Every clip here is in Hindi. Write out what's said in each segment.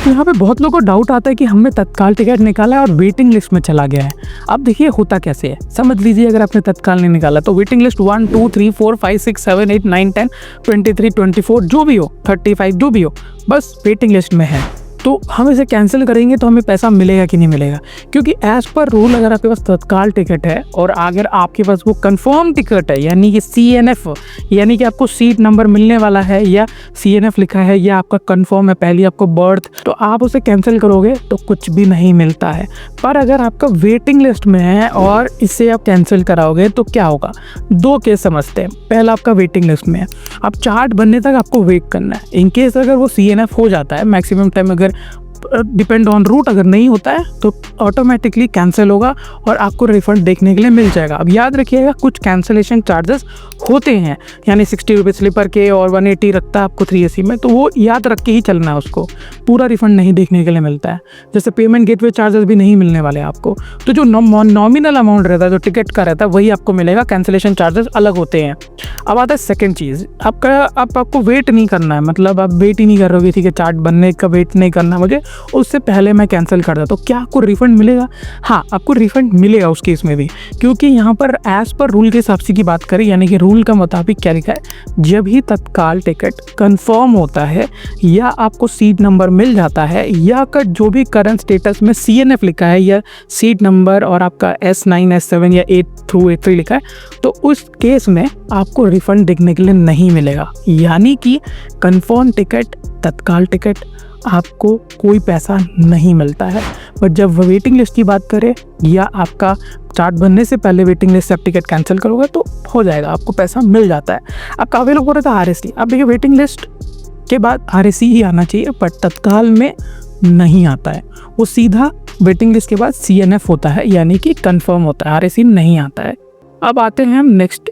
तो यहाँ पे बहुत लोगों को डाउट आता है कि हमने तत्काल टिकट निकाला है और वेटिंग लिस्ट में चला गया है। अब देखिए होता कैसे है, समझ लीजिए अगर आपने तत्काल नहीं निकाला तो वेटिंग लिस्ट 1 2 3 4 5 6 7 8 9 10 23 24 जो भी हो 35 जो भी हो, बस वेटिंग लिस्ट में है। तो हम इसे कैंसिल करेंगे तो हमें पैसा मिलेगा कि नहीं मिलेगा, क्योंकि एज पर रूल अगर आपके पास तत्काल टिकट है और अगर आपके पास वो कंफर्म टिकट है यानी कि CNF यानी कि आपको सीट नंबर मिलने वाला है या CNF लिखा है या आपका कंफर्म है पहली आपको बर्थ, तो आप उसे कैंसिल करोगे तो कुछ भी नहीं मिलता है। पर अगर आपका वेटिंग लिस्ट में है और इसे आप कैंसिल कराओगे तो क्या होगा, दो केस समझते हैं। पहला आपका वेटिंग लिस्ट में है, अब चार्ट बनने तक आपको वेट करना है। इन केस अगर वो CNF हो जाता है मैक्सिमम टाइम, अगर डिपेंड ऑन रूट अगर नहीं होता है तो ऑटोमेटिकली कैंसिल होगा और आपको रिफंड देखने के लिए मिल जाएगा। अब याद रखिएगा कुछ कैंसिलेशन चार्जेस होते हैं, यानी 60 रुपये स्लीपर के और 180 रखता है आपको 3AC में, तो वो याद रख के ही चलना है, उसको पूरा रिफंड नहीं देखने के लिए मिलता है। जैसे पेमेंट गेटवे चार्जेस भी नहीं मिलने वाले आपको, तो जो नॉमिनल अमाउंट रहता है जो टिकट का रहता है वही आपको मिलेगा, कैंसिलेशन चार्जेस अलग होते हैं। अब आता है सेकेंड चीज़, आपको वेट नहीं करना है, मतलब आप वेट ही नहीं कर रहे, ठीक है चार्ट बनने का वेट नहीं करना मुझे, उससे पहले मैं कैंसिल कर देता हूँ, तो क्या आपको रिफंड मिलेगा? हाँ, आपको रिफंड मिलेगा उस केस में भी, क्योंकि यहाँ पर एज पर रूल के हिसाब से की बात करें, यानी कि रूल का मुताबिक क्या लिखा है, जब ही तत्काल टिकट कंफर्म होता है या आपको सीट नंबर मिल जाता है या का जो भी करंट स्टेटस में CNF लिखा है या सीट नंबर और आपका S9 S7 या 8 through 83 लिखा है, तो उस केस में आपको रिफंड देखने के लिए नहीं मिलेगा। यानी कि कंफर्म टिकट तत्काल टिकट आपको कोई पैसा नहीं मिलता है। बट जब वेटिंग लिस्ट की बात करें या आपका चार्ट बनने से पहले वेटिंग लिस्ट से आप टिकट कैंसिल करोगे तो हो जाएगा, आपको पैसा मिल जाता है। अब काफ़ी लोग बोल रहे थे RAC, अब देखिए वेटिंग लिस्ट के बाद RAC ही आना चाहिए, बट तत्काल में नहीं आता है, वो सीधा वेटिंग लिस्ट के बाद CNF होता है यानी कि कंफर्म होता है, RAC नहीं आता है। अब आते हैं हम नेक्स्ट।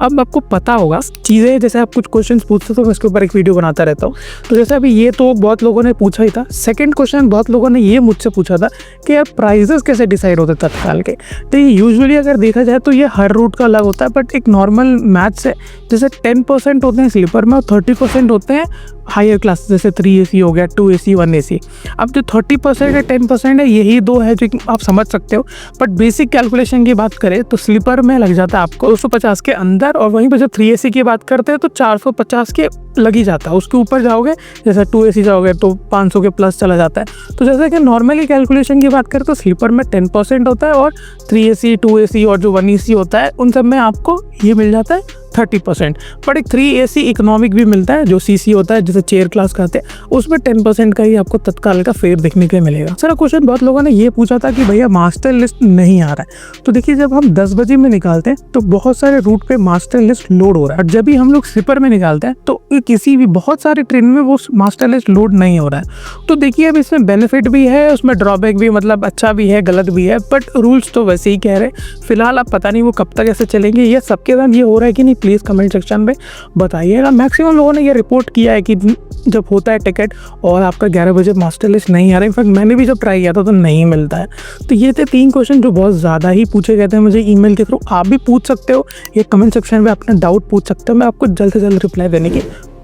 अब आपको पता होगा चीज़ें, जैसे आप कुछ क्वेश्चंस पूछते तो मैं इसके ऊपर एक वीडियो बनाता रहता हूँ। तो जैसे अभी ये तो बहुत लोगों ने पूछा ही था। सेकंड क्वेश्चन बहुत लोगों ने ये मुझसे पूछा था कि यार प्राइजेस कैसे डिसाइड होते हैं तत्काल के। तो ये यूजुअली अगर देखा जाए तो ये हर रूट का अलग होता है, बट एक नॉर्मल मैथ से जैसे 10% होते हैं स्लीपर में और 30% होते हैं हायर क्लास, जैसे 3AC हो गया, 2AC 1AC। अब जो 30% है 10% है, यही दो है जो आप समझ सकते हो। बट बेसिक कैलकुलेशन की बात करें तो स्लीपर में लग जाता है आपको 250 के अंदर, और वहीं पर जब 3AC की बात करते हैं तो 450 के लग ही जाता है। उसके ऊपर जाओगे जैसे 2AC जाओगे तो 500 के प्लस चला जाता है। तो जैसे कि नॉर्मली कैलकुलेशन की बात करें तो स्लीपर में 10% होता है और 3AC 2AC और जो 1AC होता है उन सब में आपको ये मिल जाता है 30%। बट एक 3AC इकोनॉमिक भी मिलता है जो CC होता है, जैसे चेयर क्लास कहते हैं, उसमें 10% का ही आपको तत्काल का फेयर देखने के लिए मिलेगा। सर क्वेश्चन बहुत लोगों ने ये पूछा था कि भैया मास्टर लिस्ट नहीं आ रहा है। तो देखिए जब हम 10 बजे में निकालते हैं तो बहुत सारे रूट पे मास्टर लिस्ट लोड हो रहा है, और जब भी हम लोग स्लीपर में निकालते हैं तो किसी भी बहुत सारी ट्रेन में वो मास्टर लिस्ट लोड नहीं हो रहा है। तो देखिए अब इसमें बेनिफिट भी है, उसमें ड्रॉबैक भी, मतलब अच्छा भी है गलत भी है, बट रूल्स तो वैसे ही कह रहे हैं। फिलहाल अब पता नहीं वो कब तक ऐसे चलेंगे, ये सबके साथ ये हो रहा है कि नहीं, प्लीज़ कमेंट सेक्शन में बताइएगा। मैक्सिमम लोगों ने ये रिपोर्ट किया है कि जब होता है टिकट और आपका 11 बजे मास्टर लिस्ट नहीं आ रहा है, इनफैक्ट मैंने भी जब ट्राई किया था तो नहीं मिलता है। तो ये थे 3 क्वेश्चन जो बहुत ज़्यादा ही पूछे गए थे मुझे ईमेल के थ्रू। आप भी पूछ सकते हो, ये कमेंट सेक्शन में अपना डाउट पूछ सकते हो, मैं आपको जल्द से जल्द रिप्लाई देने की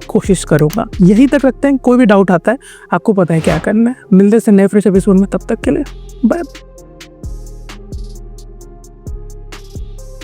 कोशिश करूँगा। यही तक रखते हैं, कोई भी डाउट आता है आपको पता है क्या करना है। मिलते हैं नए फ्रेश एपिसोड में, तब तक के लिए बाय।